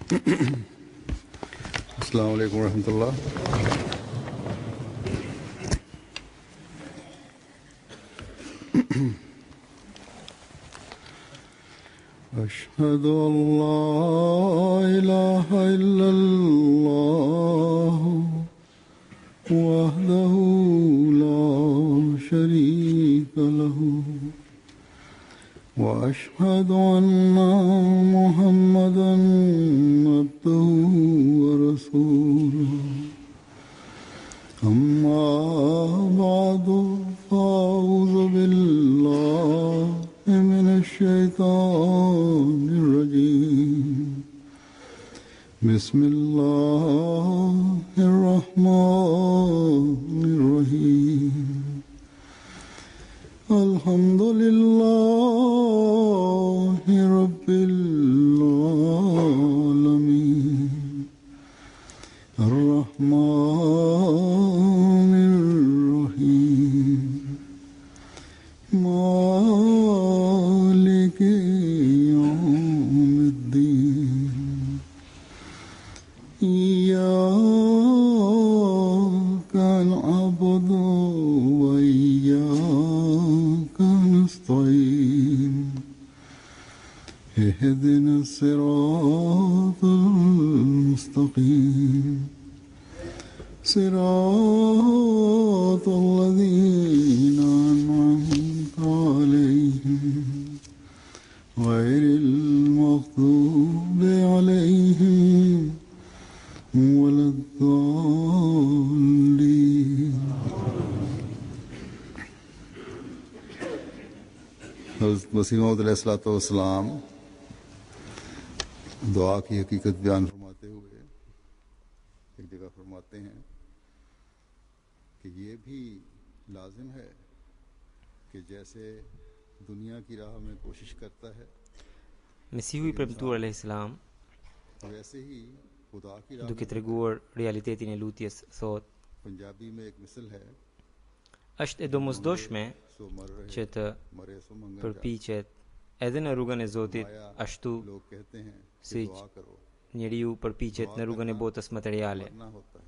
अस्सलाम वालेकुम रहमतुल्लाह। أشهد أن لا إله إلا الله وحده لا شريك له وأشهد أن محمدا عبده ورسوله أما بعد فأعوذ بالله من الشيطان الرجيم بسم الله الرحمن الرحيم الحمد لله رب العالمين الرحمن الرحيم مالك يوم الدين إياك نعبد وإياك نستعين اهدنا الصراط المستقيم صراط الذين أنعمت عليهم غير المغضوب عليهم ولا الضالين. हज़रत मसीह मौऊद अलैहिस्सलाम दुआ की हकीकत बयान फरमाते हुए एक जगह फरमाते हैं कि ये भी लाजिम है कि जैसे दुनिया की राह में कोशिश करता है Mesihui premtuar alaihissalam, वैसे ही खुदा की राह duke में treguar realitetin e lutjes, thot: Punjabi में एक मिसल है është e domosdoshme सो मर रहे që të मरे सो मंगन përpiqet edhe në rrugën e Zotit, ashtu लोग कहते हैं कि si दुआ करो njeriu përpiqet në rrugën e botës materiale. मरना होता है.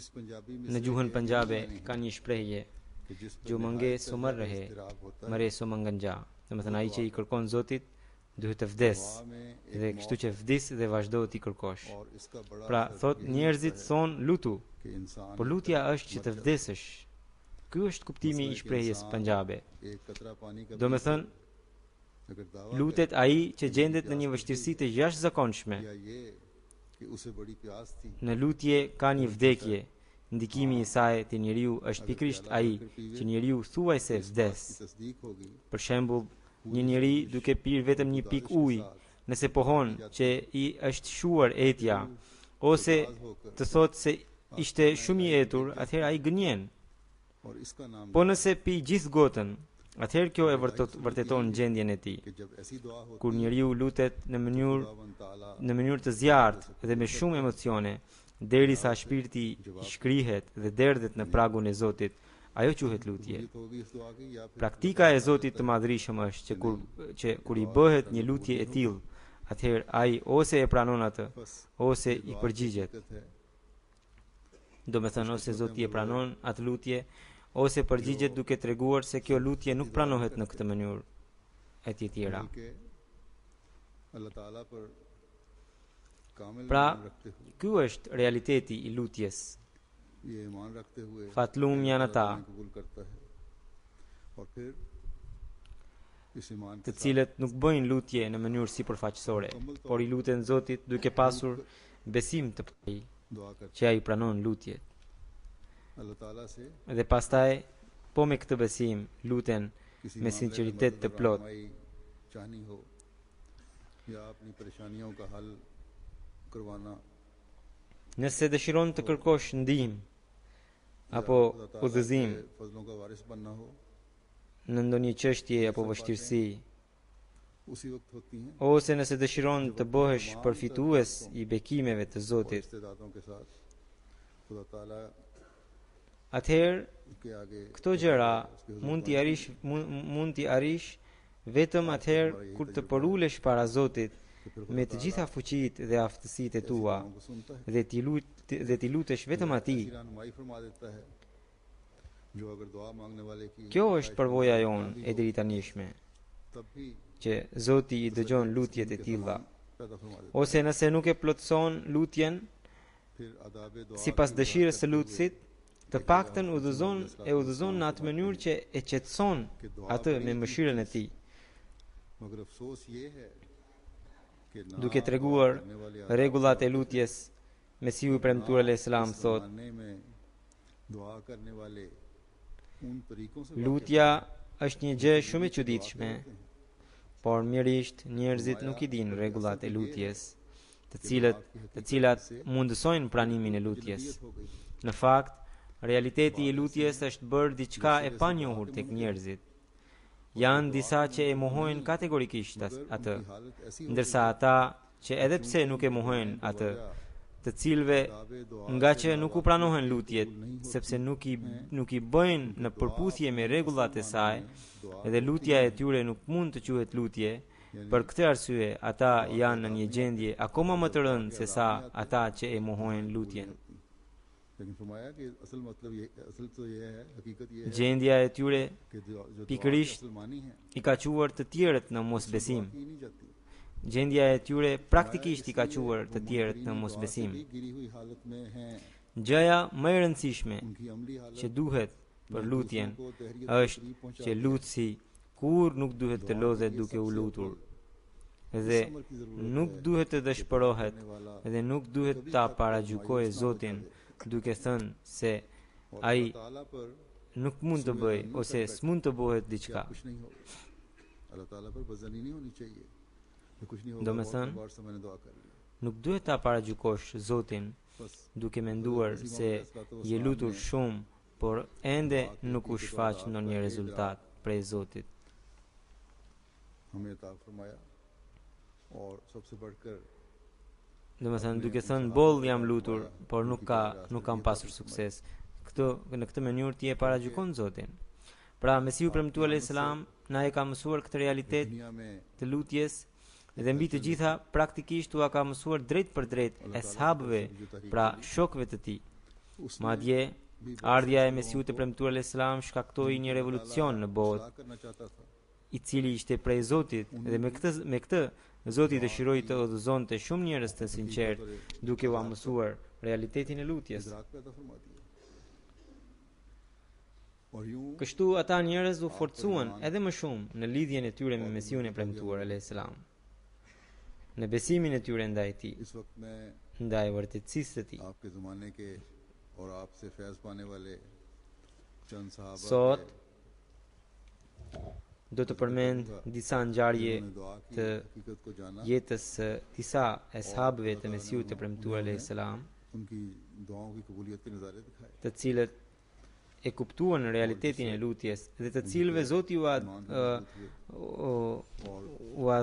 इस पंजाबी में Në gjuhën panjabe ka një shprehje: कि जिस पर jo mange so mar rahe, इस्तराब होता है mare so manganja. Domethënë ai që i kërkon Zotit duhet të vdes, दुआ में dhe एक kështu që vdis dhe vazhdo ti kërkosh. और इसका बड़ा Pra असर thot यही njerëzit होता है thon lutu, कि इंसान por lutja është që të vdesësh. Ky është kuptimi i shprehjes panjabe. एक कतरा पानी का Domethënë अगर दावा lutet ai që gjendet në një vështirësi të jashtëzakonshme. या ये कि उसे बड़ी प्यास थी Në lutje ka një vdekje. Ndikimi i saj te njeriu është pikërisht ai që njeriu thuajse vdes. की तस्दीक होगी Për shembull, një njeri duke pirë vetëm një pikë ujë, nëse pohon që i është shuar etja, ose të thotë se ishte shumë i etur, atëherë ai gënjen. और इसका नाम Po nëse pi gjithë gotën, atëherë kjo e vërteton gjendjen e tij. कि जब ऐसी दुआ होती Kur njeriu lutet në खुदावन ताला mënyrë të zjarrt dhe me shumë emocione, derisa shpirti i shkrihet dhe derdhet në pragun e Zotit, ajo quhet lutje. तो होगी इस दुआ की या फिर Praktika e Zotit të Madhërisëm është që kur i bëhet një lutje e tillë, atëherë ai ose e pranon atë, ose i përgjigjet. दिक्कत है Domethënë ose Zoti e pranon atë lutje, ose përgjigjet duke treguar se kjo lutje nuk pranohet në këtë mënyrë. Etj tjera. बल्कि अल्लाह ताला पर कामिल Pra, ईमान रखते हुए ky është realiteti i lutjes. ये ईमान रखते हुए Fatlum janë ata कबूल करता है और फिर इस ईमान të के साथ cilët nuk bëjnë lutje në mënyrë sipërfaqësore, por i luten Zotit duke pasur besim të plot दुआ करते që ai pranon lutjet. अल्लाह ताला से Dhe pastaj, po me këtë besim, luten किसी me मामले sinqeritet मदद të plot. रहनुमाई चाहनी हो या अपनी परेशानियों का हल करवाना Nëse dëshiron të kërkosh ndihmë apo खुदा ताला udhëzim के फजलों का वारिस बनना हो në ndonjë çështje apo vështirësi, उसी वक्त होती हैं ose nëse dëshiron të bëhesh përfitues i bekimeve të और Zotit, इस्तेदादों के साथ खुदा ताला atëherë के आगे këto gjëra mund t'i arish vetëm atëherë kur të përulesh para Zotit me të gjitha fuqitë dhe aftësitë e tua dhe t'i lutesh vetëm atij. Kjo është përvoja jonë e drejtanishme, që Zoti i dëgjon lutjet e tilla. Ose nëse nuk e plotëson lutjen sipas dëshirës së lutësit, të paktën udhëzon në atë mënyrë që e qetëson atë me mëshirën e tij. Duke treguar rregullat e lutjes, Mesihu i premtuar alayhis salam thot: lutja është një gjë shumë e çuditshme, por mirërisht njerëzit nuk i dinë rregullat e lutjes, të cilat mundësojnë pranimin e lutjes. Në fakt, realiteti i lutjes është bërë diçka e panjohur tek njerëzit. Janë disa që e mohojnë kategorikisht atë, ndërsa ata që edhe pse nuk e mohojnë atë, të cilëve nga që nuk u pranohen lutjet, sepse nuk i bëjnë në përputhje me rregullat e saj, edhe lutja e tyre nuk mund të quhet lutje. Për këtë arsye, ata janë në një gjendje akoma më të rëndë se sa ata që e mohojnë lutjen. Gjendja e tyre pikërisht i ka quar të tjerët në mosbesim. Gjendja e tyre praktikisht i ka quar të tjerët në mosbesim. Gjëja më e rëndësishme që duhet për lutjen është që lutësi kur nuk duhet të lodhet duke u lutur, dhe nuk duhet të dëshpërohet, dhe nuk duhet ta paragjykojë Zotin duke thënë se ai nuk mund të bëj ose s'mund të bëhet diçka. Do me thënë, nuk duhet ta paragjykosh Zotin duke menduar se je lutur shumë, por ende nuk u shfaq ndonjë rezultat prej Zotit. Do me thënë, duke thënë boll jam lutur, por nuk kam pasur sukses. Në këtë mënyrë ti e paragjykon Zotin. Pra, Mesihu premtuar alayhis salam na e ka mësuar këtë realitet të lutjes, dhe mbi të gjitha praktikisht u ka mësuar drejt për drejt eshabëve, pra shokëve të tij. Madje ardhja e Mesihut të premtuar alayhis salam shkaktoi një revolucion në botë, i cili ishte prej Zotit, dhe me këtë Zoti dëshiroi të udhëzonte shumë njerëz të sinqertë duke u mësuar realitetin e lutjes. Kështu ata njerëz u forcuan edhe më shumë në lidhjen e tyre me Mesihun e premtuar alayhis salam, në besimin e tyre ndaj tij, ndaj vërtetësisë së tij. Sot do të përmend disa ngjarje të jetës së disa eshabëve të Mesihut të premtuar alayhis salam, të cilët e kuptuan realitetin e lutjes dhe të cilëve Zoti u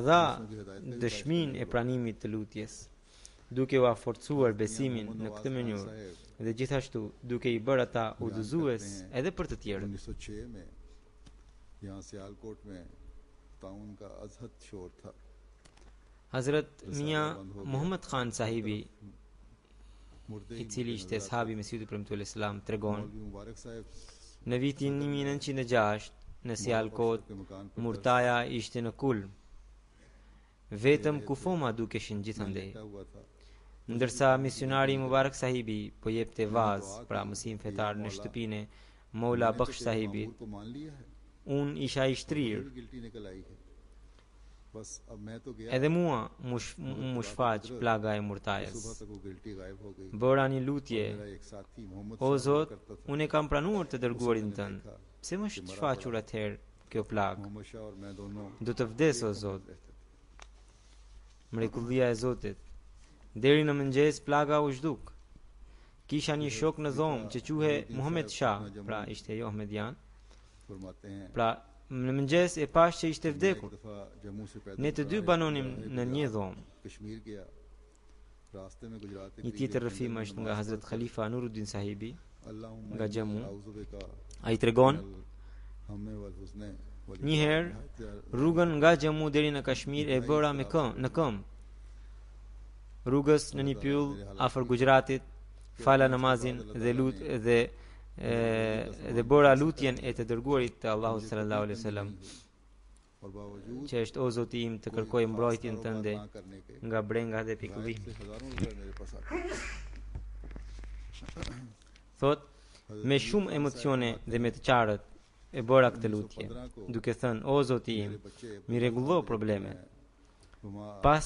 dha dëshminë e pranimit të lutjes, duke u forcuar besimin në këtë mënyrë dhe gjithashtu duke i bërë ata udhëzues edhe për të tjerët. Hazrat Mia Muhammad Khan sahibi, i cili ishte ashabi Mesihut të premtuar alayhis salam, tregon: në vitin 1906 në Sialkot, murtaja ishte në kulm, vetëm kufoma dukeshin gjithandej, ndërsa misionari Mubarak sahibi po jepte vaz, pra mësim fetar, në shtëpinë e Mola Bakhsh sahibit. Unë isha i shtrirë, edhe mua mu shfaq plaga e murtajës. Bëra një lutje: o Zot, unë e kam pranuar të dërguarin tënd, pse më shfaqur atëherë kjo plag? Do të vdes o Zot. Mrekullia e Zotit. Deri në mëngjes plaga u zhduk. Kisha një shok në dhomë që quhe Muhammed Shah, pra ishte jo Ahmedian. Pra në mëngjes e pash që ishte vdekur. Ne të dy banonim në një dhomë. Një tjetër rrëfim është nga Hazrat Khalifa Nuruddin sahibi, nga Jammu. Ai tregon: një herë rrugën nga Jammu deri në Kashmir e bëra në këmbë. rrugës në një pyll afër Guxhratit, fala namazin dhe bëra lutjen e të dërguarit të Allahut sallallahu alaihi wasallam, që është o Zoti im, të kërkoj mbrojtjen tënde nga brenga dhe pikëlli. Thot, me shumë emocione dhe me të qarët e bëra këtë lutje, duke thënë, o Zoti im, mi rregullo problemet. Pas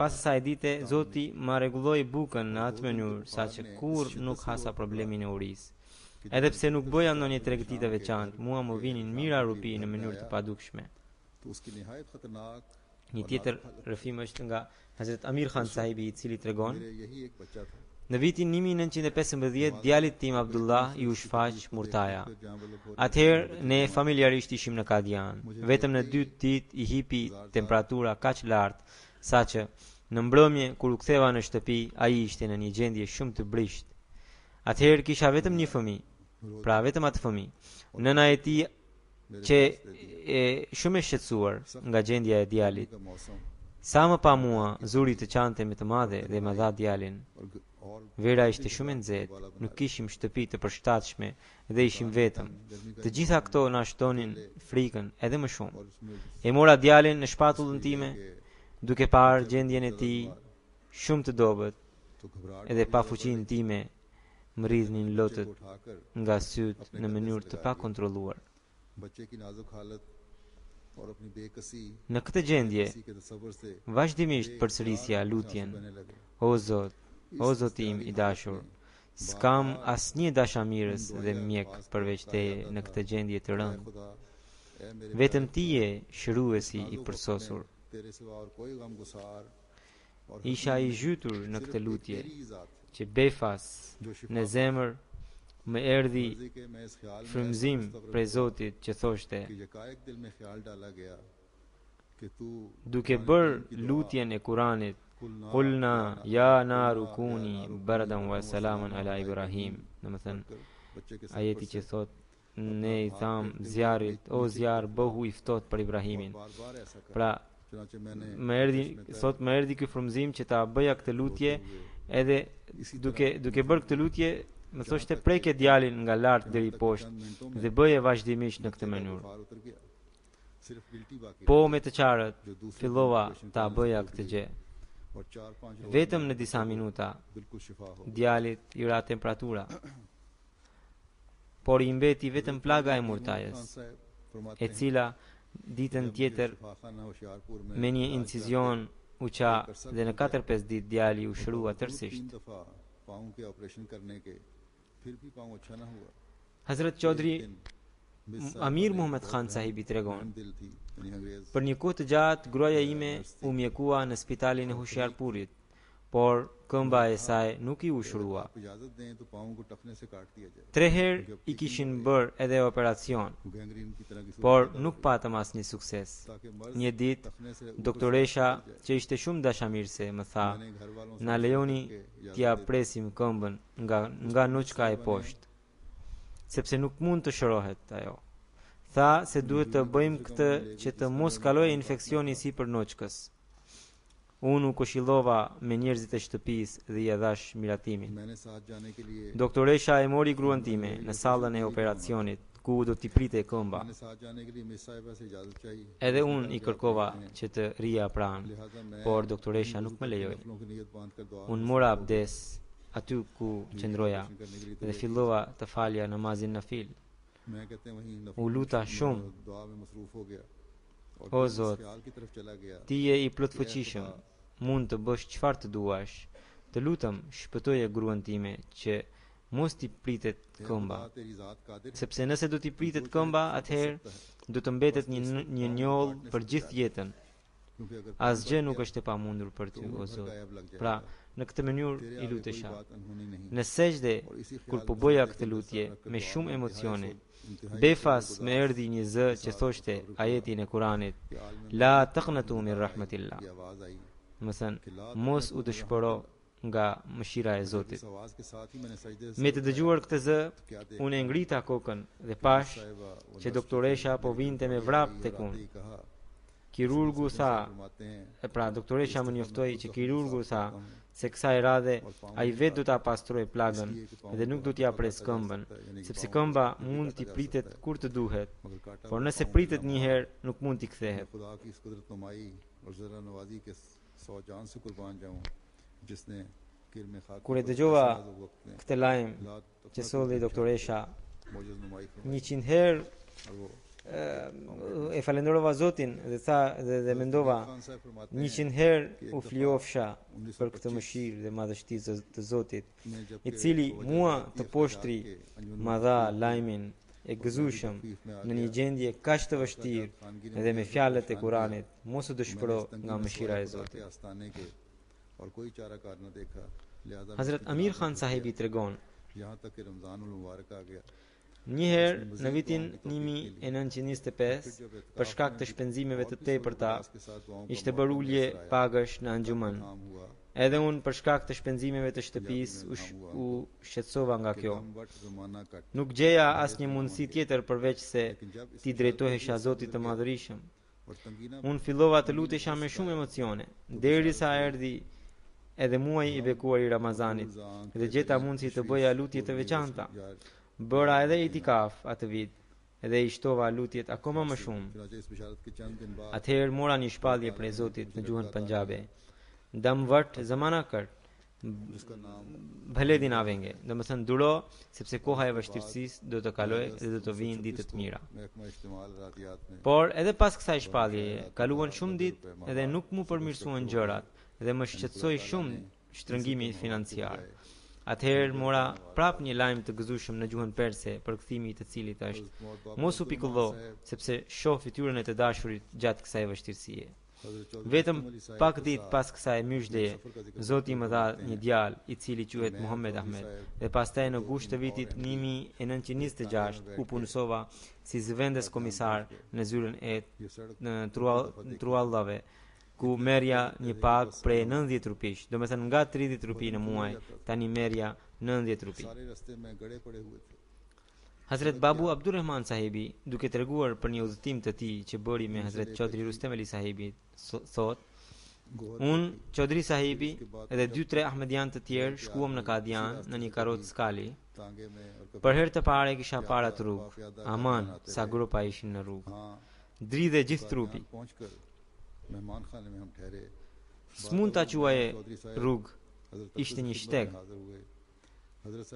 asaj dite, Zoti ma rregulloi bukën në atë mënyrë saqë kurrë nuk hasa problemin e urisë. Edhe pse nuk bëja ndonjë tregti të veçantë, mua më vinin mira rupi në mënyrë të padukshme. Një tjetër rrëfim është nga Hazrat Amir Khan sahibi, i cili tregon: në vitin 1915 djalit tim Abdullah i u shfaq murtaja. Atëherë ne familjarisht ishim në Kadian. Vetëm në 2 ditë i hipi temperatura kaq lart saqë në mbrëmje kur u ktheva në shtëpi ai ishte në një gjendje shumë të brisht. Atëherë kisha vetëm një fëmijë, pra vetëm atë fëmijë. Nëna e tij që shumë e shqetësuar nga gjendja e djalit. Sa më pa mua, zuri të qante me të madhe dhe më dha djalin. Vera ishte shumë e nxehtë, nuk kishim shtëpi të përshtatshme dhe ishim vetëm. Të gjitha këto na shtonin frikën edhe më shumë. E mora djalin në shpatullën time, duke parë gjendjen e tij shumë të dobët, edhe pa fuqinë time më rridhnin lotët nga syt në mënyrë të pakontrolluar. Në këtë gjendje, vazhdimisht përsërisja lutjen: o Zot, o Zoti im i dashur, s'kam asnjë dashamirës dhe mjek përveç teje në këtë gjendje të rëndë. Vetëm ti je shëruesi i përsosur. Isha i zhytur në këtë lutje që befas në zemër më erdhi frymëzim prej Zotit që thoshte: duke bërë lutjen e Kuranit, Qulna ya naru kuni bardan wa salaman ala Ibrahim. Domethënë ajeti që thot, ne i tham zjarrit, o zjarr, bëhu i ftohtë për Ibrahimin. Pra më erdhi ky frymëzim që ta bëja këtë lutje, edhe duke bërë këtë lutje më thoshte preke djalin nga lart deri poshtë dhe bëje vazhdimisht në këtë mënyrë. Po me të qarët fillova ta bëja këtë gjë. Vetëm në disa minuta djalit i ra temperatura, por i mbeti vetëm plaga e murtajës, e cila ditën tjetër me një incizion u qa dhe në 4-5 ditë djali u shërua tërësisht. Hazrat Chaudhry Amir Muhammad Khan sahibi tregon: për një kohë të gjatë gruaja ime u mjekua në spitalin e Hoshiarpurit, por këmba e saj nuk i u shërua. 3 herë i kishin bërë edhe operacion, por nuk patëm asnjë sukses. Një ditë doktoresha, që ishte shumë dashamirëse, më tha: na lejoni t'ja presim këmbën nga nuçka e poshtë, sepse nuk mund të shërohet ajo. Tha se duhet të bëjmë këtë që të mos kalojë infeksioni sipër noçkës. Unë u këshillova me njerëzit e shtëpisë dhe i dhash miratimin. Doktoresha e mori gruan time në sallën e operacionit ku do t'i prite këmba. Edhe unë i kërkova që të rija pranë, por doktoresha nuk më lejoi. Unë mora abdes aty ku qëndroja dhe fillova të falja namazin nafil. U luta shumë: o Zot, ti je i plotfuqishëm, mund të bësh çfarë të duash. Të lutem, shpëtoje gruan time që mos t'i pritet këmba, sepse nëse do t'i pritet këmba, atëherë do të mbetet një njoll për gjithë jetën. Asgjë nuk është e pamundur për ty, o Zot. Pra, në këtë mënyrë i lutesha. Në sejdë, kur po bëja këtë lutje me shumë emocione, befas me erdhi një zë që thoshte ajetin e Kuranit: la taqnatu min rahmatillah. Më thënë, mos u dëshpëro nga mëshira e Zotit. Me të dëgjuar këtë zë, unë e ngrita kokën dhe pash që doktoresha po vinte me vrap tek unë. Kirurgu tha, फरमाते हैं pra doktoresha më njoftoi që kirurgu tha सकता हूं se kësaj radhe ai vetë do ta pastrojë plagën इसलिए कि पाँव dhe nuk को do t'ja काटा pres जा këmbën, सकता है, यानी कि sepse पाँव këmba को mund काटा t'i जा pritet सकता है, kur të duhet, मगर काटा por हुआ nëse पाँव pritet मिलना një महान herë nuk mund t'i मैं kthehet. खुदा की इस कुदरत नुमाई और जरा नवाजी के 100 जान से कुर्बान जाऊं जिसने किर में खाकी Kur e पर dëgjova ऐसे नाजुक वक्त में këtë lajm लात që अपना solli कुछ doktoresha मौजूद नुमाई फरमाई 100 herë और वो e falenderova Zotin dhe tha dhe mendova Khan साहब फरमाते हैं 100 herë कि u एक दफा fliofsha për këtë 1925 mëshirë dhe madhështi të Zotit, में i जबकि cili वो mua वजह të के poshtri के अंजुमन ma dha lajmin e gëzueshëm në një gjendje kaq të vështirë dhe me fjalët e Kuranit, mos u dëshpëro nga mëshira e Zotit. आस्ताने के और कोई चाराकार न देखा लिहाजा Hazrat Amir Khan sahibi tregon, यहाँ तक कि रमजानुल मुबारक आ गया një herë në vitin 1925, për shkak të shpenzimeve të tepërta, ishte bërë ulje pagësh në Anjuman. काम हुआ Edhe unë për shkak të shpenzimeve të shtëpisë u shqetësova nga kjo. But जमाना cut Nuk gjeja asnjë mundësi tjetër përveç se ti drejtohesha Zotit të Madhërisëm. और तंगीना Unë fillova të lutesha me shumë emocione, derisa erdhi edhe muaji i bekuar i Ramazanit dhe gjeta mundësi të bëja lutje të veçanta. Bëra edhe itikaf atë vit edhe i shtova lutjet akoma më shumë. चुनाचे इस बिशारत के चंद दिन बाद Atëherë mora një shpallje prej Zotit në gjuhën Punjabe. Dam vart zamana kër, जिसका नाम bhale din avenge, domethënë duro sepse koha e vështirësisë do të kalojë dhe do të vinë ditët mira. महकमा इज्तिमाल रातियात में Por edhe pas kësaj shpalljeje, kaluan shumë ditë edhe nuk mu përmirësuan gjërat dhe më shqetësoi shumë shtrëngimi financiar. Atëherë mora prap një lajm të gëzueshëm në gjuhën perse, përkthimi i të cilit është: Mos u pikullo, sepse shoh fytyrën e të dashurit gjatë kësaj vështirësie. Vetëm pak ditë pas kësaj myshdeje, Zoti më dha një djalë i cili quhet Muhammed Ahmed dhe pastaj në gusht të vitit 1926 u punësova si zëvendës komisar në zyrën e ये सड़क në truallave ku merja një pagë prej 90 rupish, do me thënë nga 30 rupi në muaj, tani merja 90 rupi. सारे रास्ते में गड़े पड़े हुए थे Hazret Babu Abdurrahman sahibi, duke treguar për një udhëtim të tij që bëri me Hazret Chaudhry Rustem Ali sahibi, thot: Unë, Chaudhry sahibi edhe 2-3 ahmedian të tjerë shkuam në Kadian në një karrocë skali. तांगे में और कभी Për herë të parë kisha para të rrugë. Aman, sa grupa ishin në rrugë. हाँ Dridhe gjithë trupi. पहुंचकर मेहमान खाने में हम ठहरे S'mund ta quaje rrugë, ishte një shteg.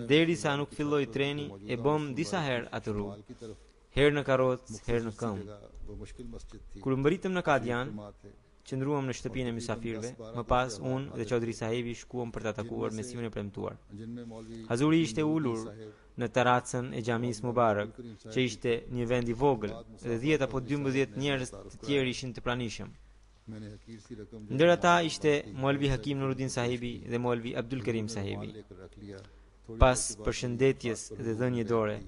Derisa nuk filloi treni, e bëm disa herë atë rrugë. Herë në karrocë, herë në këmbë. वो मुश्किल मस्जिद थी Kur mbërritëm në Kadian, जुमा थे qëndruam në shtëpinë e mysafirëve, më pas unë dhe Chaudhry sahibi shkuam për ta takuar mesimin e premtuar. जिनमें मौलवी Hazuri ishte ulur në terracën e xhamisë Mubarak, që ishte një vend i vogël dhe 10 apo 12 njerëz të tjerë ishin të pranishëm. मैंने हकीर सी रकम Ndër ata ishte Maulvi Hakim Nuruddin sahibi dhe Maulvi Abdul Karim sahibi. लेकर रख लिया Pas përshëndetjes dhe dhënie dore,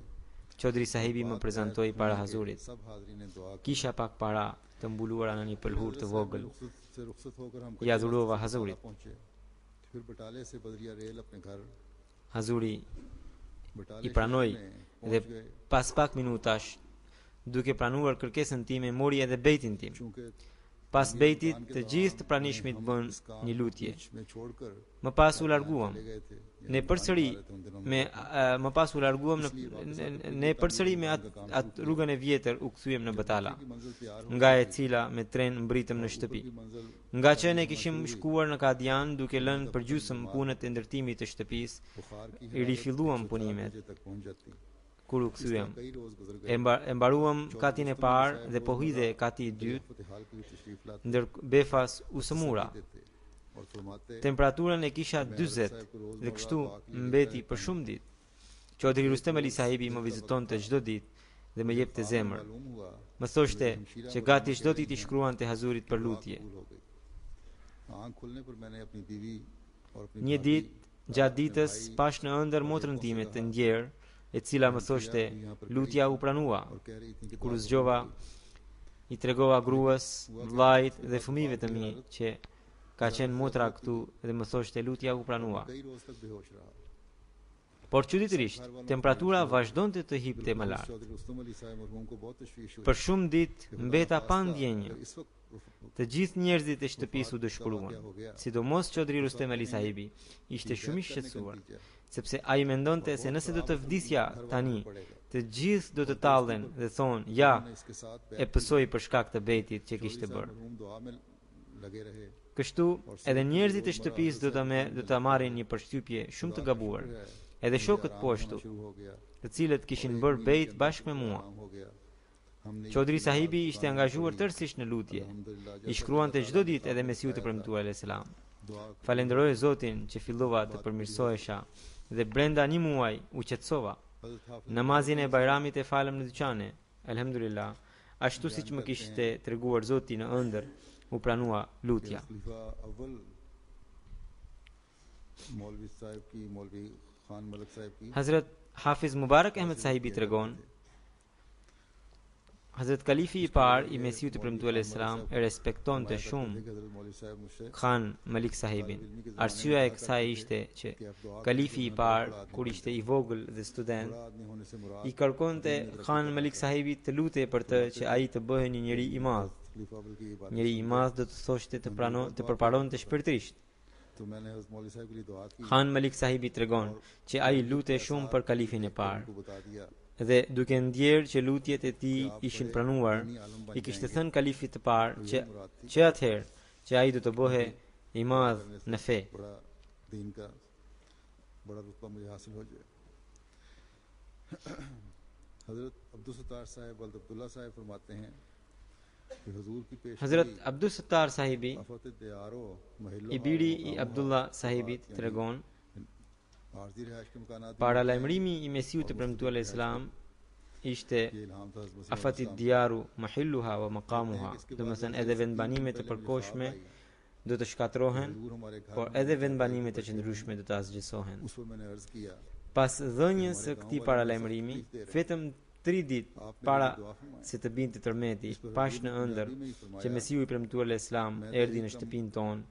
Chaudhry sahibi më prezantoi para Hazurit. सब हाजरीन दुआ की Kisha pak para të mbuluara në një pëlhur të vogël. से रुखसत होकर हम Ja dhurova Hazurit. पहुंचे फिर बटाले से बदरिया रेल अपने घर Hazuri बटाले i pranoi शहर में dhe पहुंच गए pas pak minutash, duke pranuar kërkesën time, mori edhe bejtin tim. चूंकि Pas bejtit, të gjithë të pranishmit bën një lutje. में छोड़कर Më pas u larguam. ले गए थे Ne përsëri më pas u larguam ne përsëri me atë rrugën e vjetër u kthyem në Batala, मंजिल तैयार हो nga e cila me tren mbritëm në shtëpi. मंजिल Nga që ne kishim shkuar në Kadian duke lënë për gjysëm punët e ndërtimit të shtëpisë, बुखार की i rifilluam punimet. बजे तक पहुंच जाती Kur u kthyem, कई रोज गुजर गए e mbaruam katin e parë dhe po hidhe kati i dytë, फतेहाल की तशरीफ लाते ndër befas u sëmura. थे और फरमाते Temperaturën e kisha 40 dhe kështu mbeti për shumë ditë. Chaudhry Rustem Ali sahibi më vizitonte çdo ditë dhe më jepte zemër. मालूम हुआ Më thoshte që gati çdo ditë i shkruante Hazurit për lutje. कबूल हो गई आंख खुलने पर मैंने अपनी बीवी और अपनी Një ditë, gjatë ditës, pash në ëndër motrën time të ndjerë, e cila më thoshte lutja u pranua. और कह रही थी कि Kur zgjova, i tregova gruas, vllajt dhe fëmijëve të mi që ka qenë motra këtu dhe më thoshte lutja u pranua. कई रोज तक बेहोश रहा Por çuditërisht, temperatura vazhdonte të hipte më lart. Chaudhary रुस्तम अली साहब मरहूम को बहुत तशवीश हुई Për shumë ditë mbeta pa ndjenjë. इस वक्त Të gjithë njerëzit e shtëpisë u dëshpëruan, sidomos Çodri Rustem Ali sahibi ishte shumë i shqetësuar, sepse ai mendonte se nëse do të vdisja tani, të gjithë do të tallen dhe thonë, ja, e pësoi për shkak të betit që kishte bërë. Kështu, edhe njerëzit e shtëpisë do ta marrin një përshtypje shumë të gabuar, edhe shokët po ashtu, të cilët kishin bërë bejt bashkë me mua. Çodri sahibi ishte angazhuar tërësisht në lutje. I shkruante çdo ditë edhe Mesiut të premtuar alayhis salam. Falenderoj Zotin që fillova të përmirësohesha dhe brenda një muaj u qetësova. Namazin e Bajramit e falem në dyqane. Elhamdulillah, ashtu siç më kishte treguar Zoti në ëndër, u pranua lutja. Hazrat Hafiz Mubarak Ahmed sahibi tregon, Hazrat Kalifi i parë i Mesiut të premtuar alayhis salam e respektonte shumë Khan Malik sahibin. Arsyeja e kësaj ishte që Kalifi i parë, kur ishte i vogël dhe student, i kërkonte Khan Malik sahibit të lutej për të që ai të bëhej një njeri i madh. Njeri i madh do të thoshte të përparonte shpirtërisht. Khan Malik sahibi tregon që ai lutej shumë për kalifin e parë. Dhe duke ndjerë që lutjet e tij ishin pranuar, i kishte thënë kalifit të parë që atëherë që ai do të bëhej i madh në fe. Hazrat Abdus Sattar sahibi, i biri i Abdullah sahibit, tregon, paralajmërimi i Mesiut të premtuar alayhis salam ishte afati diaru mahilluha wa maqamuha, domethënë edhe vendbanimet e përkohshme do të shkatërrohen, por edhe vendbanimet e qëndrueshme do të asgjësohen. Pas dhënies së këtij paralajmërimi, vetëm 3 ditë para se të binte tërmeti, pash në ëndër që Mesiu i premtuar alayhis salam erdhi në shtëpinë tonë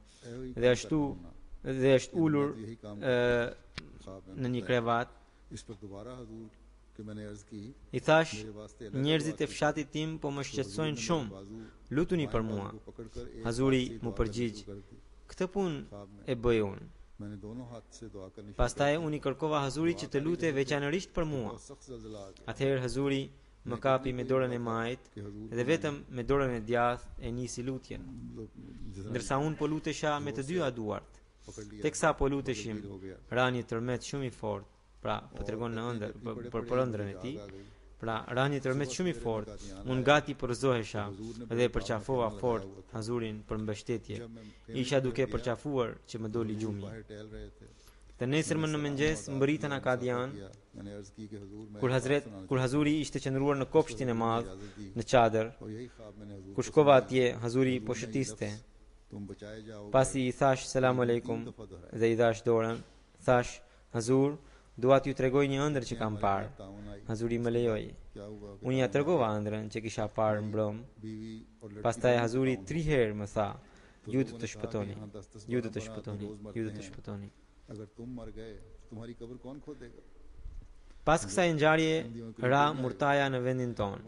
dhe është ulur në një krevat. I thash, njerëzit e fshatit tim po më shqetësojnë shumë, lutuni për mua. Hazuri mu përgjigj, këtë punë e bëj unë. Pastaj unë i kërkova Hazurit që të lutej veçanërisht për mua. Atëherë Hazuri më kapi me dorën e majt dhe vetëm me dorën e djathtë e nisi lutjen, ndërsa unë po lutesha me të dyja duart. Teksa po luteshim, ra një tërmet shumë i fortë, pra po tregon në ëndër për ëndrrën e tij. Pra ra një tërmet shumë i fortë, unë gati përzohesha dhe përqafova fort Hazurin për mbështetje. Isha duke përqafuar që më doli gjumi. Të nesërmën në mëngjes mbërritën Akadian, kur Hazuri ishte qëndruar në kopshtin e madh në çadër. Kur shkova atje, Hazuri po shëtiste. Pasi i thash selam aleikum dhe i dhash dorën, thash, Hazur, dua t'ju tregoj një ëndër që kam parë. Hazuri më lejoi. Unë ja tregova ëndrën që kisha parë mbrëm. Pastaj Hazuri 3 herë më tha, ju do të shpëtoni, ju do të shpëtoni, ju do të shpëtoni. Pas kësaj ngjarje ra murtaja në vendin tonë.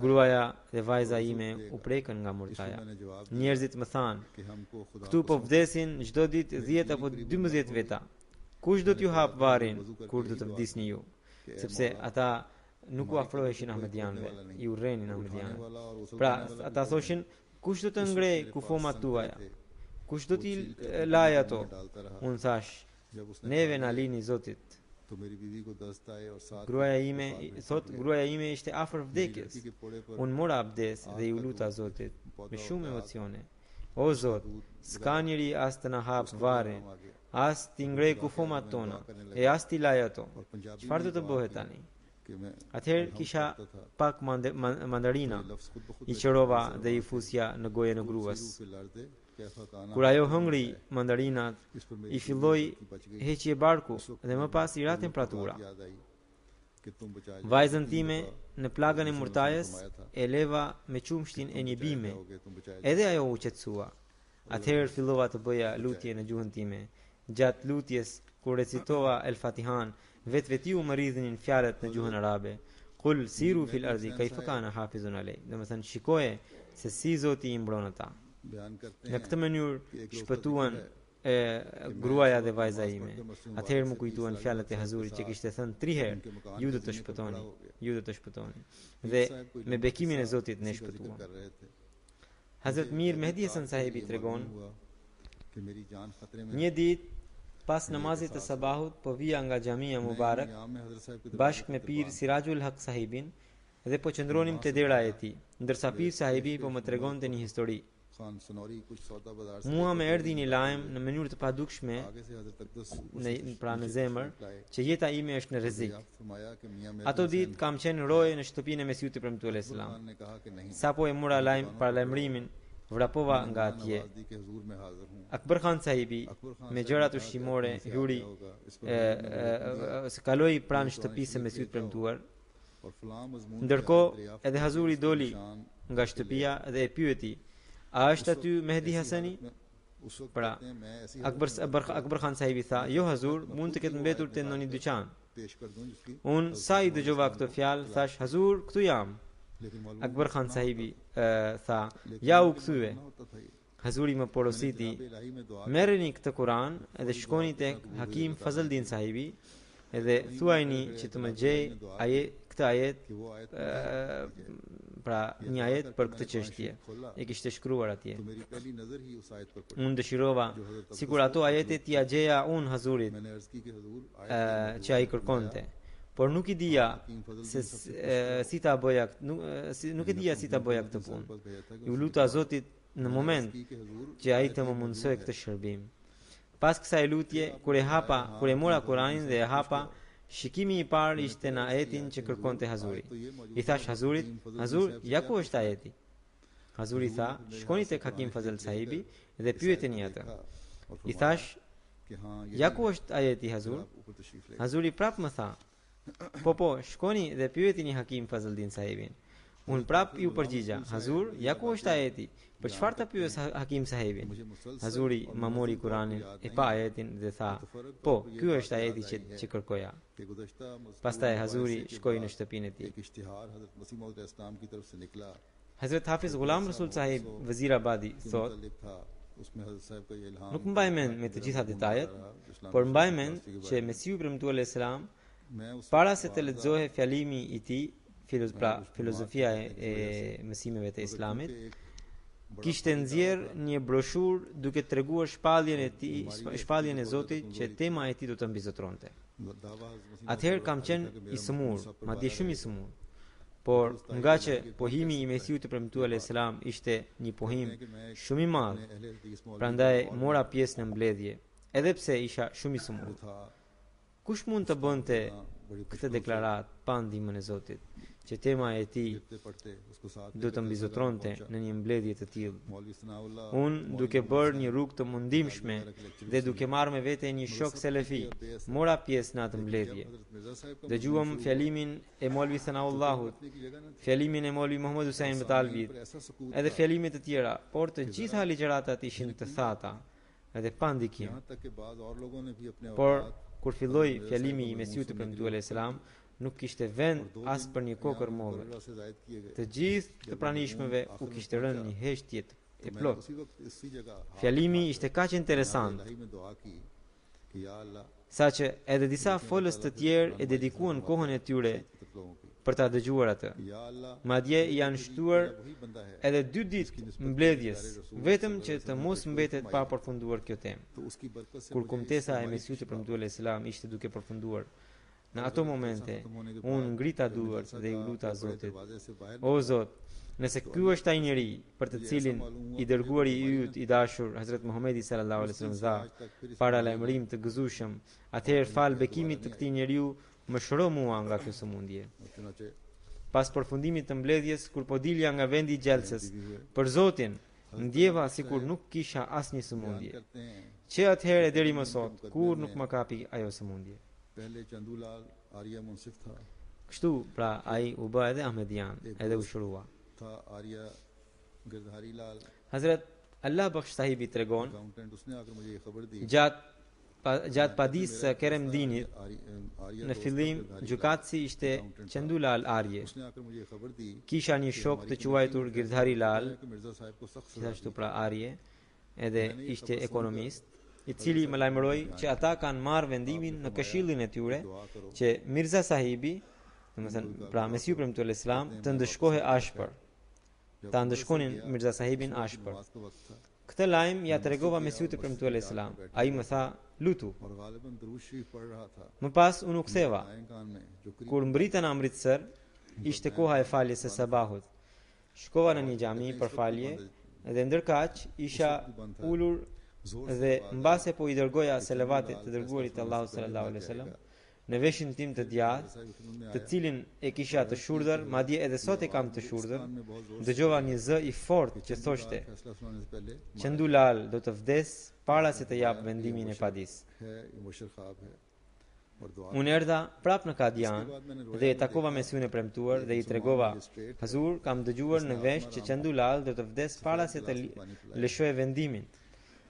Gruaja dhe vajza ime u prekën nga murtaja. Njerëzit më thanë, këtu po vdesin çdo ditë 10 apo 12 veta. Kush do t'ju hap varrin kur do të vdisni ju? Sepse ata nuk u afroheshin ahmedianëve, i urrenin ahmedianët. Pra, ata thoshin, kush do të ngrej kufomat tuaja? Kush do t'i laj ato? Unë thash, neve na lini Zotit. Gruaja ime ishte afër vdekjes. Unë mora abdes dhe ju luta Zotit me shumë emocione. O Zot, s'ka njeri as të na hap varrin, as t'i ngrej kufomat tona, e as t'i laj ato. Çfarë do të bëhet tani? Atëherë kisha pak mandarina, i qërova dhe i fusja në gojën e gruas. Kur ajo hëngri mandarinat, i filloi heqje barku dhe më pas i ra temperatura. Vajzën time në plagën e murtajës e leva me qumshtin e një bime, edhe ajo u qetësua. Atëherë fillova të bëja lutje në gjuhën time. Gjatë lutjes, kur recitova El Fatihan, vetvetiu më rridhnin fjalët në gjuhën arabe. Qul siru fil ardi kayfa kana hafizun alay. Domethënë shikoje se si Zoti i mbron ata. बयान करते Në हैं këtë mënyrë कि एक रोज का shpëtuan जिक्र है gruaja dhe vajza ime. Atëherë më kujtuan fjalët e Hazurit që kishte thënë 3 herë, ju do të shpëtoni, ju do të shpëtoni. Dhe me bekimin e Zotit ne shpëtuam. Hazrat Mir Mehdi Hasan sahibi tregon, कि मेरी जान खतरे में një ditë pas namazit të sabahut po vija nga xhamia Mubarak bashkë me Pir Sirajul Haq sahibin dhe po qëndronim te dera e tij, ndërsa Pir sahibi po më tregonte një histori. Khan सनौरी कुछ सौदा बाजार से Mua më erdhi një lajm në mënyrë të padukshme आगे से हजरत अक़दस në zemër që jeta ime është në rrezik. फरमाया कि मियां मेरे Ato ditë kam qenë roje në shtëpinë e Mesiut të Premtuar Islam. ने कहा कि नहीं Sapo e mora paralajmërimin, vrapova nga atje. नवाज़ी के हुजूर में हाजिर हूं Akbar Khan sahibi me gjërat ushqimore hyri se kaloi pranë shtëpisë së Mesiut të Premtuar. और फलां मजमून Ndërkohë edhe Hazuri doli nga shtëpia dhe e pyeti, a është aty Mehdi Hasani? उस वक्त Pra, कहते हैं मैं ऐसी Akbar Khan sahibi tha, jo Hazur, mund të ketë mbetur te ndonjë dyqan. पेश कर दूं जिसकी Unë sa i dëgjova këtë fjalë, thash, Hazur, këtu jam. लेकिन मालूम Akbar Khan sahibi tha, ja u kthye. होता था ये Hazuri më porositi, इलाही में दुआ merreni këtë Kur'an edhe shkoni tek Hakim Fazldin sahibi edhe thuajini që të më gjej këtë ajet, कि वो आयत pra një ajet për këtë çështje. E kishte shkruar atje. तो मेरी पहली नजर ही उस आयत पर पड़ी Unë dëshirova sikur ato ajetet t'i gjeja unë Hazurit मैंने अर्ज की कि हुजूर आयत që ai kërkonte. Por nuk i dija se si ta bëja, nuk e dija si ta bëja këtë punë. पर भेजा था कि Ju luta Zotit në moment कि हुजूर që ai të më mundsoj këtë shërbim. Pas kësaj lutje, kur e mora Kur'anin dhe e hapa, shikimi i parë ishte në ajetin që kërkonte Hazuri. I thash Hazurit, Hazur, ja ku është ajeti? Hazuri tha, shkoni tek Hakim Fazl sahibi dhe pyeteni atë. I thash, कि हाँ ये ja ku është ajeti Hazur? ऊपर तशरीफ ले Hazuri prap më tha, po, shkoni dhe pyetini Hakim Fazldin sahibin. Unë prap ju përgjigja, Hazur, ja ku është ajeti? Për çfarë ta pyes Hakim sahibin? Hazuri ma mori Kur'anin e pa ajetin dhe tha, po, ky është ajeti që kërkoja. कि गुज़श्ता Pastaj Hazuri shkoi në shtëpinë e tij. एक इश्तिहार हजरत मसीह मौद इस्लाम की तरफ से निकला Hazrat Hafiz Ghulam Rasul sahib Wazir Abadi thot, मुतल्लिक था उसमें हजरत साहब का ये इल्हाम nuk mbaj mend me të gjitha detajet, por mbaj mend që Mesiu i Premtuar alayhis salam मैं उस para se të lexohej fjalimi i tij, filozofia e mësimeve të Islamit, kishte nxjerr një broshur duke treguar shpalljen e Zotit që tema e tij do të mbizotronte. दावा हजरत मसीह Atëherë kam qenë i sëmur, madje shumë i sëmur. Por nga që pohimi i Mesiut të Premtuar alayhis salam ishte një pohim shumë i madh, अहले हदीस मौलवी prandaj mora pjesë në mbledhje, edhe pse isha shumë i sëmur. था Kush mund të bënte बड़ी këtë deklarat pa ndihmën e Zotit, që tema e tij पढ़ते उसको साथ do të mbizotronte në një mbledhje të tillë? मौलवी Sanaullah Unë duke bërë një rrugë të mundimshme dhe duke marrë me vete një shok selefi, mora pjesë në atë mbledhje. हजरत मिर्जा साहब का Dëgjuam fjalimin e Molvi Sanaullahut, fjalimin e Molvi Muhammad Hussein Batalvit, ऐसा सुकून edhe fjalimet të tjera, por të gjitha ligjëratat ishin të thata edhe pa ndikim. यहाँ तक कि बाद और लोगों ने भी अपने Por kur filloi fjalimi i Mesiut të Premtuar alayhis salam, nuk kishte vend as për një kokër move. औकात से जायद किए गए Të gjithë të pranishmëve u kishte rënë një heshtje e plot. उसी वक्त इसी जगह Fjalimi ishte kaq interesant, इलाही में दुआ की कि या अल्लाह saqë edhe disa folës të tjerë e dedikuan kohën e tyre तक लोगों की për ta dëgjuar atë. या अल्लाह Madje janë shtuar वही बंदा है edhe 2 ditë mbledhjes, vetëm që të mos mbetet pa përfunduar kjo temë. तो उसकी बरकत से Kur kumtesa e Mesiut të Premtuar alayhis salam ishte duke përfunduar, në ato momente unë ngrita duart dhe i luta Zotit, दरवाजे से बाहर o Zot, nëse ky është ai njeri për të cilin i dërguari i yt i dashur Hazrat Muhamedi sallallahu alaihi wasallam dha para lajmërim të gëzueshëm, atëherë fal bekimit të këtij njeriu më shëro mua nga kjo sëmundje. चुनाचे Pas përfundimit të mbledhjes, kur po dilja nga vendi i gjelsës, për Zotin, ndjeva sikur nuk kisha asnjë sëmundje. करते हैं Që atëherë deri më sot, kur nuk më kapi ajo sëmundje. पहले चंदूलाल आर्या मुंसिफ था Kështu, pra ai u bë edhe Ahmedian, edhe u shërua. था आर्या गिरधारी Lal Hazrat Allah Bakhsh sahibi tregon, accountant उसने आकर मुझे ये खबर दी gjatë gjatë padisë së Keremdinit, në fillim gjykatësi ishte Qendulal Arje. उसने आकर मुझे खबर दी Kisha një shok të quajtur Girdhari Lal, कि मिर्जा साहब को सख्त सजा gjithashtu pra Arje, edhe ishte ekonomist, i cili më lajmëroi që ata kanë marrë vendimin në këshillin e tyre që Mirza Sahibi, domethënë pra Mesiu premtuar Islam, të ndëshkohej ashpër. Ta ndëshkonin Mirza Sahibin ashpër. नमाज का वक्त था Këtë lajm ja tregova Mesiut të premtuar Islam. Ai më tha, lutu. और गालिबन दरूद शरीफ पढ़ रहा था Më pas unë u ktheva. दाएं कान में जो करीब Kur mbritën në Amritsar, ishte koha e faljes së sabahut. Shkova në një xhami për falje dhe ndërkaq isha ulur dhe mbase po i dërgoja selavatit të dërguarit të Allahut sallallahu alaihi wasallam në veshin tim të djathtë, të cilin e kisha të shurdhër, madje edhe sot e kam të shurdhër, dëgjova një zë i fortë që thoshte: फैसला सुनाने से पहले Qendulal do të vdes para se të jap vendimin e padis. है ये मुबशर ख्वाब है और दुआ Unë erdha prap në Kadian dhe e takova Mesiun e premtuar dhe i tregova: Hazur, kam dëgjuar në vesh që Qendulal do të vdes para se të lëshojë vendimin.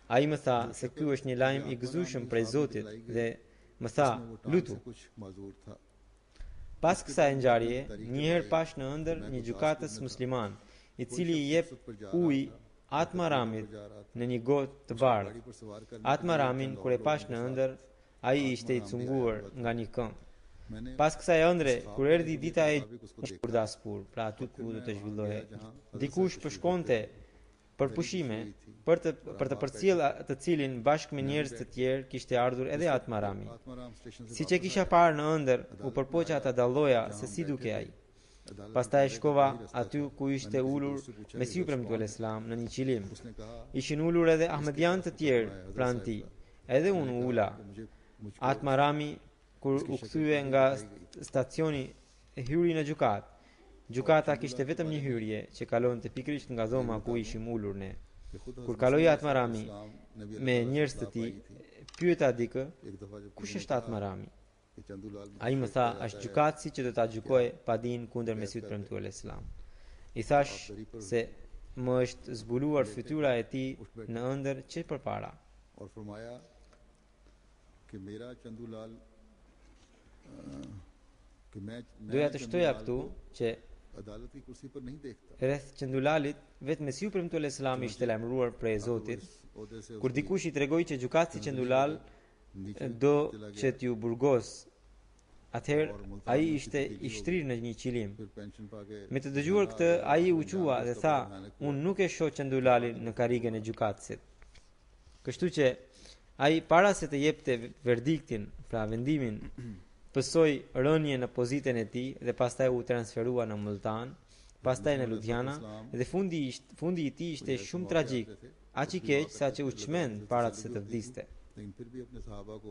Ai më tha se ky është një lajm i gëzueshëm prej Zotit dhe më tha, lutu. कुछ माजूर था Pas kësaj ngjarje, një herë pash në ëndër një gjykatës musliman, i cili i jep ujë Atmaramit në një gotë të bardhë. गाड़ी पर सवार कर Atmaramin kur e pash në ëndër, ai ishte i cunguar nga një këmbë. मैंने Pas kësaj ëndre, kur erdhi dita e Gurdaspur, pra aty ku do të zhvillohej, dikush po shkonte për pushime, për të përcjell të cilin bashkë me njerëz të tjerë kishte ardhur edhe Atmarami. Atmaram station से Siç e kisha parë në ëndër, u përpoqa ta dalloja se si duke ai. Pastaj shkova aty ku ishte ulur Mesiu premtuar Islam në një qilim. उसने कहा Ishin ulur edhe ahmedian të tjerë pranë tij. Edhe unë ula. मुझे Atmarami kur u kthye nga stacioni e hyri në gjykat. Gjykata kishte vetëm një hyrje që kalonte pikërisht nga dhoma ku ishim ulur ne. कि खुद Kur kaloi Atmarami नबी me njerëz të tij, pyeta dikë, एक दफा जब kush është Atmarami? कि Chandulal Ai më tha, është gjykatësi që do ta gjykojë padin kundër Mesiut premtuar Islam. I thash se më është zbuluar fytyra e tij në ëndër që përpara. और फरमाया कि मेरा चंदूलाल कि मैं Doja të shtoja këtu që अदालत की कुर्सी पर नहीं देखता rreth Qendulalit vetë Mesiu premtuar Islam ishte lajmëruar prej Zotit. ओहदे से Kur dikush i tregoi që gjykatësi Qendulal do që t'ju burgos, atëherë ai ishte i shtrirë në një qilim. फिर पेंशन पाके Me të dëgjuar këtë, ai u qua dhe tha, unë nuk e shoh Qendulalin në karrigen e gjykatësit. Kështu që ai para se të jepte verdiktin, pra vendimin, pësoi rënje në pozitën e tij dhe pastaj u transferua në Multan, pastaj në Ludhiana dhe fundi i tij ishte shumë tragjik, aq i keq sa që u çmend para se të vdiste. लेकिन फिर भी अपने सहाबा को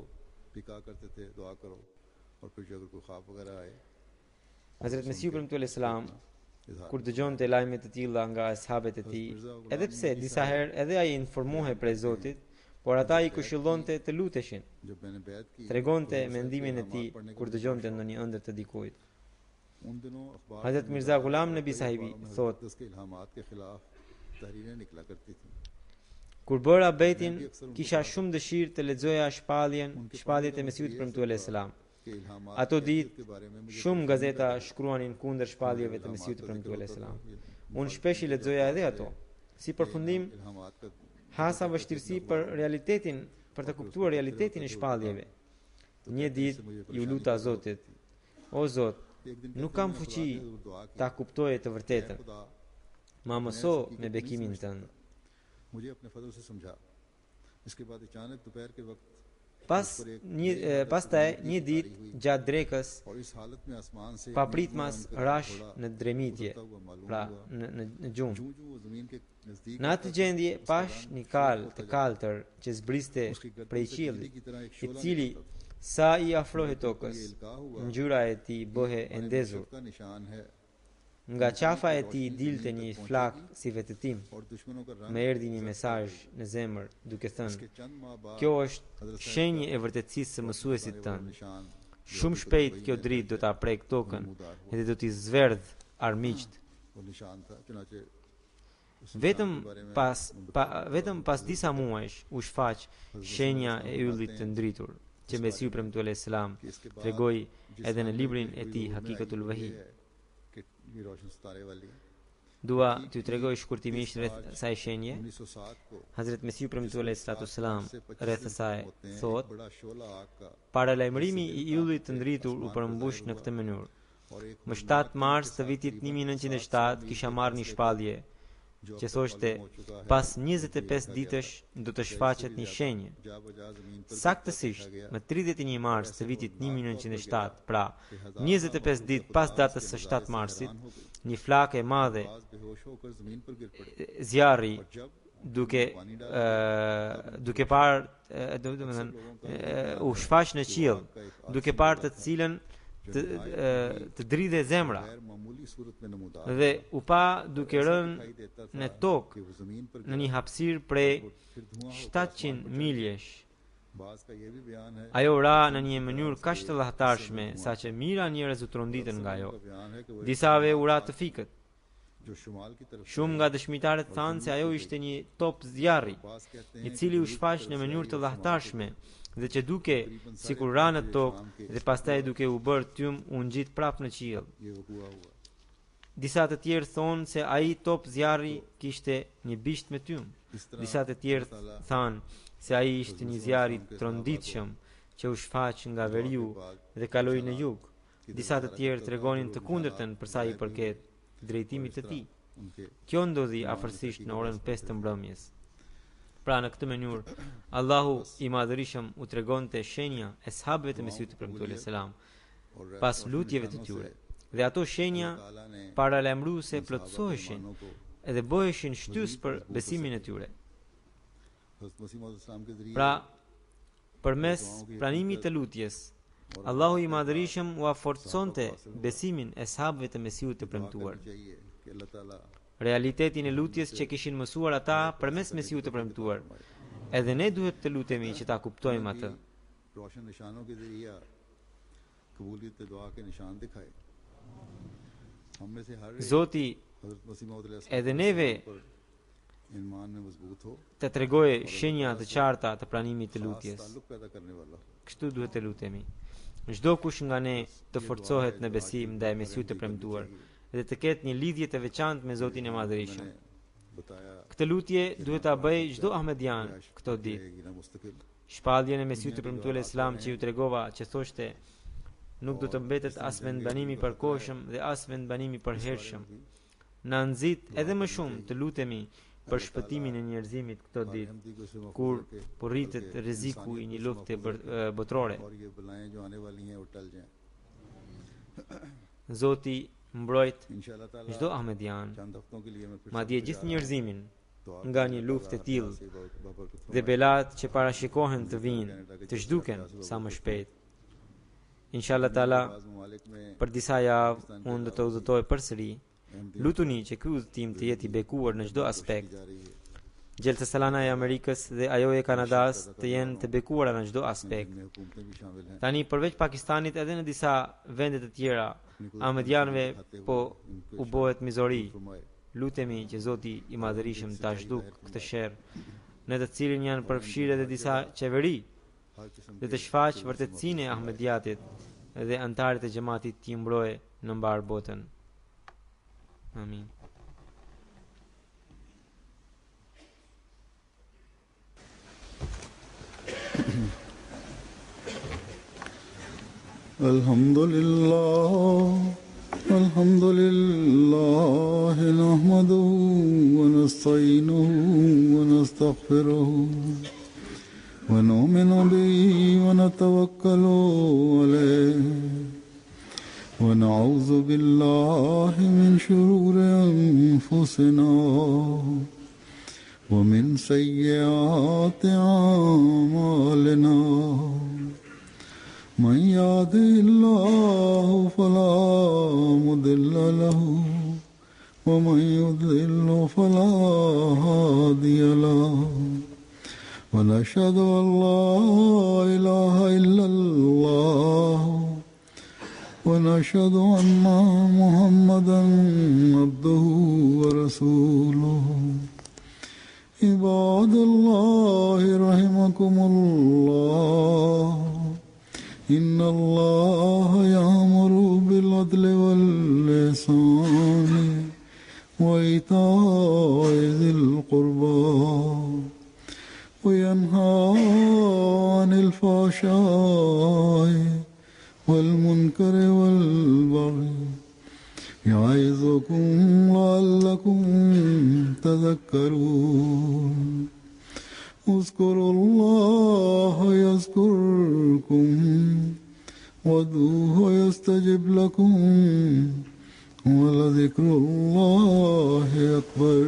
टिका करते थे दुआ करो और फिर अगर कोई ख्वाब वगैरह आए Hazrat Mesiu premtuar Islam इजहार kur dëgjonte lajme të tilla nga ashabet e tij, edhe pse disa herë edhe ai informohej prej Zotit, por ata i këshillonte të luteshin. जब मैंने बैत की Tregonte mendimin e tij kur dëgjonte ndonjë ëndër të dikujt. उन दिनों अखबार Hazrat Mirza Ghulam Nabi Sahibi thot, उसके इल्हामात के खिलाफ तहरीरें निकला करती थी kur bëra betin, kisha shumë dëshirë të lexoja shpalljet e Mesiut premtuar Islam. कि इल्हामात Ato ditë के बारे में मुझे shumë gazeta shkruanin kundër shpalljeve të Mesiut premtuar Islam. Unë shpesh i lexoja edhe ato. Si përfundim, इल्हामात का hasa vështirësi për të kuptuar realitetin e shpalljeve. Një ditë ju luta Zotit, o Zot, एक दिन nuk kam fuqi दुआ की ta kuptoj të vërtetën. खुदा Ma mëso me bekimin tënd. मुझे अपने फजल से समझा इसके बाद अचानक दोपहर के वक्त Pastaj një ditë gjatë drekës, और इस हालत में आसमान से papritmas rash në dremitje, pra në gjumë. जूं जूं वो जमीन के नजदीक Në atë gjendje pash një kal të kaltër që zbriste prej qiellit, i cili sa i afrohej tokës, ngjyra e tij bëhej e ndezur. का निशान है Nga qafa e tij dilte një flak si vetëtim. और दुश्मनों का रंग Më erdhi një mesazh në zemër duke thënë: के चंद माह बाद Kjo është shenjë e vërtetësisë së mësuesit tënd. निशान Shumë shpejt kjo dritë do ta prek tokën dhe do t'i zverdh armiqt. वो निशान था चुनाचे Vetëm pas disa muajsh u shfaq shenja e yllit të ndritur, që Mesiu premtuar alayhis salam tregoi edhe në librin e tij Hakikatul Wahi. Dua t'ju tregoj shkurtimisht rreth kësaj shenje. Hazrat Mesiu premtuar alayhis salam rreth asaj thot: paralajmërimi i yllit të ndritur u përmbush në këtë mënyrë. Më 7 mars të vitit 1907 kisha marrë një shpallje që thoshte pas 25 ditësh do të shfaqet një shenjë. Saktësisht më 31 mars të vitit 1907, pra 25 ditë pas datës së 7 marsit, një flakë e madhe zjarri duke parë u shfaq në qiell, duke parë të cilën të dridhe zemra dhe u pa duke rënë në tokë në një hapësirë prej 700 miljesh. Ajo ra në një mënyrë kaq të llahtarshme saqë mijëra njerëz u tronditën nga ajo. Disave u ra të fikët. Shumë nga dëshmitarët thanë se ajo ishte një top zjarri, i cili u shfaq në mënyrë të llahtarshme dhe që duke sikur ra në tokë dhe pastaj duke u bërë tym u ngjit prapë në qiell. Disa të tjerë thonë se ai top zjarri kishte një bisht me tym. Disa të tjerë thanë se ai ishte një zjarr i tronditshëm që u shfaq nga veriu dhe kaloi në jug. Disa të tjerë tregonin të kundërtën për sa i përket drejtimit të tij. Kjo ndodhi afërsisht në orën 5 të mbrëmjes. Pra në këtë mënyrë Allahu i Madhërisëm u tregonte shenja e sahabëve të Mesiut të premtuar alayhis salam pas lutjeve të tyre. Dhe ato shenja paralajmëruese plotësoheshin edhe bëheshin shtys për besimin e tyre. Pra, përmes pranimit të lutjes, Allahu i Madhërisëm u forconte besimin e sahabëve të Mesiut të premtuar. Realitetin e lutjes që kishin mësuar ata përmes Mesiut të premtuar. Edhe ne duhet të lutemi që ta kuptojmë atë. Zoti edhe neve të tregojë shenja të qarta të pranimit të lutjes. Kështu duhet të lutemi. Çdo kush nga ne të forcohet në besim ndaj Mesiut të premtuar dhe të ketë një lidhje të veçantë me Zotin e Madhërisëm. Këtë lutje duhet ta bëj çdo ahmedian këto ditë. Shpalljen e Mesiut të premtuar alayhis salam që ju tregova që thoshte nuk do të mbetet as vendbanimi i përkohshëm dhe as vendbanimi i përhershëm. Na nxit edhe më shumë të lutemi për shpëtimin e njerëzimit këto ditë, kur porritet rreziku i një lufte botërore. Zoti mbrojt çdo ahmedian, madje gjithë njerëzimin nga një luftë e tillë dhe belat që parashikohen të vinë, të zhduken sa më shpejt. Inshallah taala, për disa javë unë do të udhëtoj përsëri. Lutuni që ky udhëtim të jetë i bekuar në çdo aspekt. Gjelsa salana e Amerikës dhe ajo e Kanadas të jenë të bekuara në çdo aspekt. Tani përveç Pakistanit edhe në disa vende të tjera ahmedianëve po u bëhet mizori. Lutemi që Zoti i Madhërisëm ta zhduk këtë sherr, në të cilin janë përfshirë edhe disa qeveri, dhe të shfaq vërtetësinë e ahmediatit dhe antarët e xhamatit të mbrojë në mbar botën. Amin. Alhamdulillah nahmaduhu wa nasta'inuhu wa nastaghfiruhu wa nu'minu bihi wa natawakkalu alayhi wa na'udhu billahi min shururi anfusina wa min sayyiati a'malina. من يهده الله فلا مضل له ومن يضلل فلا هادي له ونشهد أن لا إله إلا الله ونشهد أن محمدا عبده ورسوله عباد الله رحمكم الله إن الله يأمر بالعدل والإحسان وإيتاء ذي القربى وينهى عن الفحشاء والمنكر والبغي يعظكم لعلكم تذكرون اذكروا الله يذكركم وادعوه يستجب لكم ولذكر الله أكبر